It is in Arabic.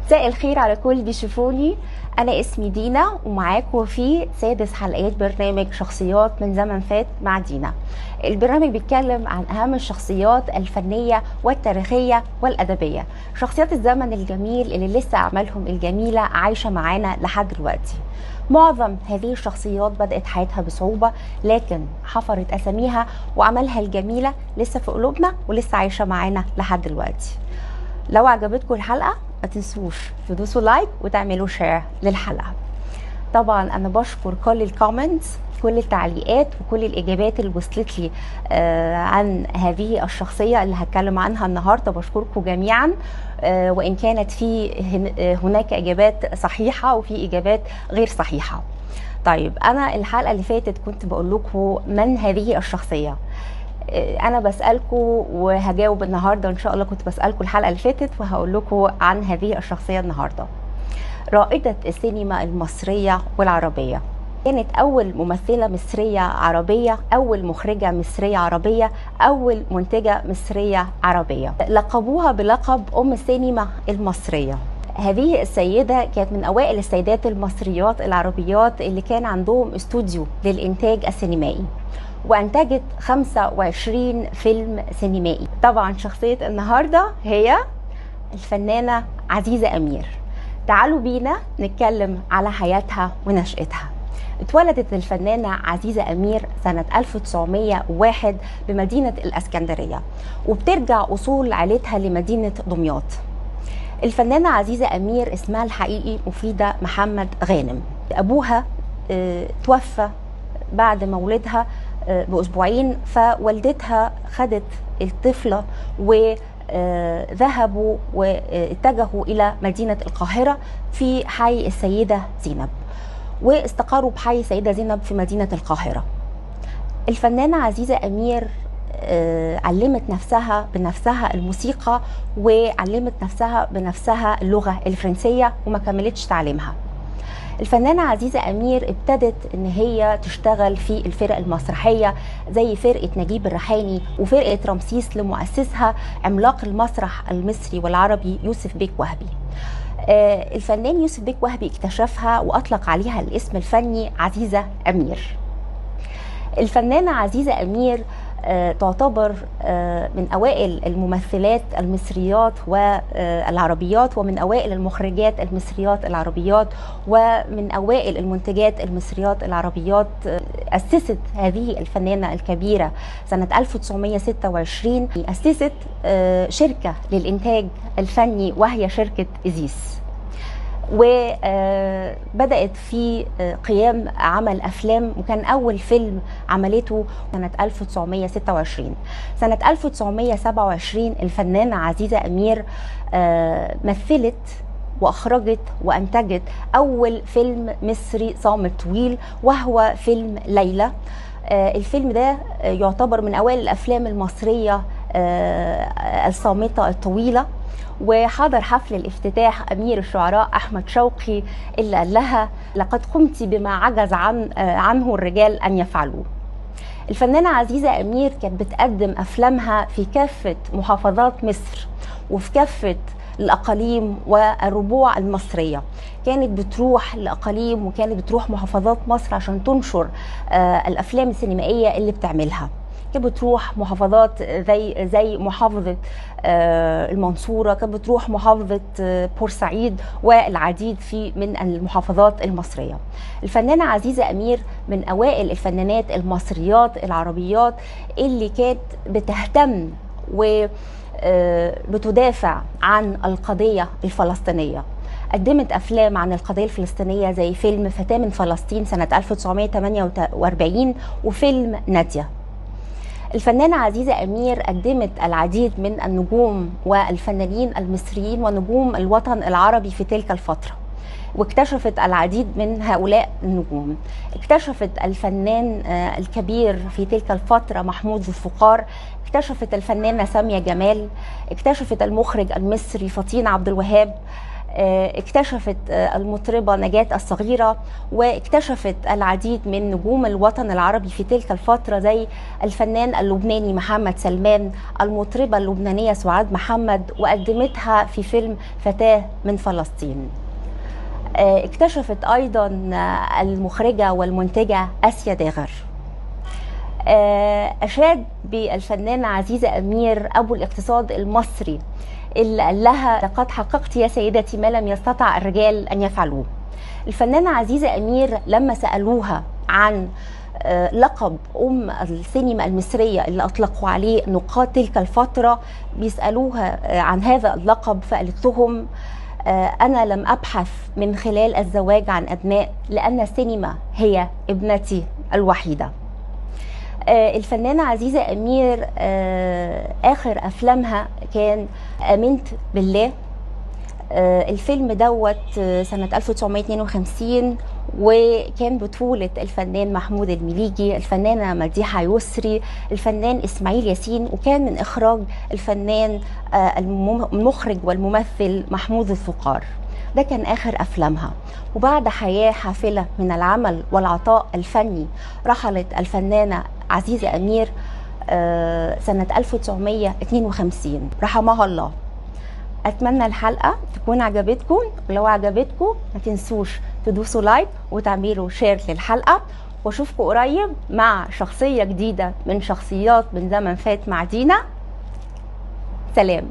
مساء الخير على كل بيشوفوني. انا اسمي دينا ومعاكم في سادس حلقات برنامج شخصيات من زمن فات مع دينا. البرنامج بيتكلم عن اهم الشخصيات الفنية والتاريخية والادبية، شخصيات الزمن الجميل اللي لسه اعمالهم الجميلة عايشة معانا لحد دلوقتي. معظم هذه الشخصيات بدأت حياتها بصعوبة، لكن حفرت اساميها واعمالها الجميلة لسه في قلوبنا ولسه عايشة معانا لحد دلوقتي. لو عجبتكم الحلقة ما تنسوش تدوسوا لايك وتعملوا شير للحلقة. طبعا انا بشكر كل الكومنتس، كل التعليقات وكل الاجابات اللي وصلت لي عن هذه الشخصية اللي هتكلم عنها النهاردة. بشكركم جميعا، وان كانت في هناك اجابات صحيحة وفي اجابات غير صحيحة. طيب انا الحلقة اللي فاتت كنت بقول لكم من هذه الشخصية. انا بسألكم وهجاوب النهاردة ان شاء الله. كنت بسألكم الحلقة اللي فاتت وهقول لكم عن هذه الشخصية النهاردة. رائدة السينما المصرية والعربية، كانت أول ممثلة مصرية عربية، أول مخرجة مصرية عربية، أول منتجة مصرية عربية. لقبوها بلقب أم السينما المصرية. هذه السيدة كانت من أوائل السيدات المصريات العربيات اللي كان عندهم استوديو للإنتاج السينمائي، وانتجت 25 فيلم سينمائي. طبعا شخصية النهاردة هي الفنانة عزيزة أمير. تعالوا بينا نتكلم على حياتها ونشأتها. اتولدت الفنانة عزيزة أمير سنة 1901 بمدينة الإسكندرية، وبترجع أصول عائلتها لمدينة دمياط. الفنانة عزيزة أمير اسمها الحقيقي مفيدة محمد غانم. أبوها توفى بعد مولدها بأسبوعين، فوالدتها خدت الطفلة وذهبوا واتجهوا إلى مدينة القاهرة في حي السيدة زينب، واستقروا بحي السيدة زينب في مدينة القاهرة. الفنانة عزيزة أمير علمت نفسها بنفسها الموسيقى، وعلمت نفسها بنفسها اللغة الفرنسية، وما كملتش تعليمها. الفنانة عزيزة أمير ابتدت ان هي تشتغل في الفرق المسرحية زي فرقة نجيب الريحاني وفرقة رمسيس لمؤسسها عملاق المسرح المصري والعربي يوسف بيك وهبي. الفنان يوسف بيك وهبي اكتشفها وأطلق عليها الاسم الفني عزيزة أمير. الفنانة عزيزة أمير تعتبر من أوائل الممثلات المصريات والعربيات، ومن أوائل المخرجات المصريات العربيات، ومن أوائل المنتجات المصريات العربيات. أسست هذه الفنانة الكبيرة سنة 1926 أسست شركة للإنتاج الفني وهي شركة إزيس، وبدأت في قيام عمل أفلام، وكان أول فيلم عملته سنة 1926. سنة 1927 الفنانة عزيزة أمير مثلت وأخرجت وأنتجت أول فيلم مصري صامت طويل، وهو فيلم ليلى. الفيلم ده يعتبر من أوائل الأفلام المصرية الصامتة الطويلة، وحضر حفل الافتتاح أمير الشعراء أحمد شوقي اللي قال لها لقد قمت بما عجز عنه الرجال أن يفعلوه. الفنانة عزيزة أمير كانت بتقدم أفلامها في كافة محافظات مصر وفي كافة الأقاليم والربوع المصرية. كانت بتروح الأقاليم وكانت بتروح محافظات مصر عشان تنشر الأفلام السينمائية اللي بتعملها. كانت بتروح محافظات زي محافظة المنصورة، كانت بتروح محافظة بورسعيد والعديد من المحافظات المصرية. الفنانة عزيزة أمير من أوائل الفنانات المصريات العربيات اللي كانت بتهتم وبتدافع عن القضية الفلسطينية. قدمت أفلام عن القضية الفلسطينية زي فيلم فتاة من فلسطين سنة 1948 وفيلم نادية. الفنانة عزيزة أمير قدمت العديد من النجوم والفنانين المصريين ونجوم الوطن العربي في تلك الفترة، واكتشفت العديد من هؤلاء النجوم. اكتشفت الفنان الكبير في تلك الفترة محمود ذو الفقار، اكتشفت الفنانة سامية جمال، اكتشفت المخرج المصري فطين عبد الوهاب، اكتشفت المطربة نجاة الصغيرة، واكتشفت العديد من نجوم الوطن العربي في تلك الفترة زي الفنان اللبناني محمد سلمان، المطربة اللبنانية سعاد محمد، وقدمتها في فيلم فتاة من فلسطين. اكتشفت أيضا المخرجة والمنتجة آسيا داغر. أشاد بالفنانة عزيزة أمير أبو الاقتصاد المصري اللي قال لها: لقد حققت يا سيدتي ما لم يستطع الرجال أن يفعلوه. الفنانة عزيزة أمير لما سألوها عن لقب السينما المصرية اللي أطلقوا عليه نقاد تلك الفترة، بيسألوها عن هذا اللقب، فقالت لهم: أنا لم أبحث من خلال الزواج عن أبناء، لأن السينما هي ابنتي الوحيدة. الفنانة عزيزة أمير آخر أفلامها كان آمنت بالله. الفيلم دوت سنة 1952، وكان بطولة الفنان محمود المليجي، الفنانة مديحة يسري، الفنان إسماعيل ياسين، وكان من إخراج الفنان المخرج والممثل محمود الفقار. ده كان آخر أفلامها. وبعد حياة حافلة من العمل والعطاء الفني رحلت الفنانة عزيزة أمير سنة 1952 رحمها الله. أتمنى الحلقة تكون عجبتكم، ولو عجبتكم ما تنسوش تدوسوا لايك وتعملوا شير للحلقة، واشوفكم قريب مع شخصية جديدة من شخصيات من زمن فات مع دينا. سلام.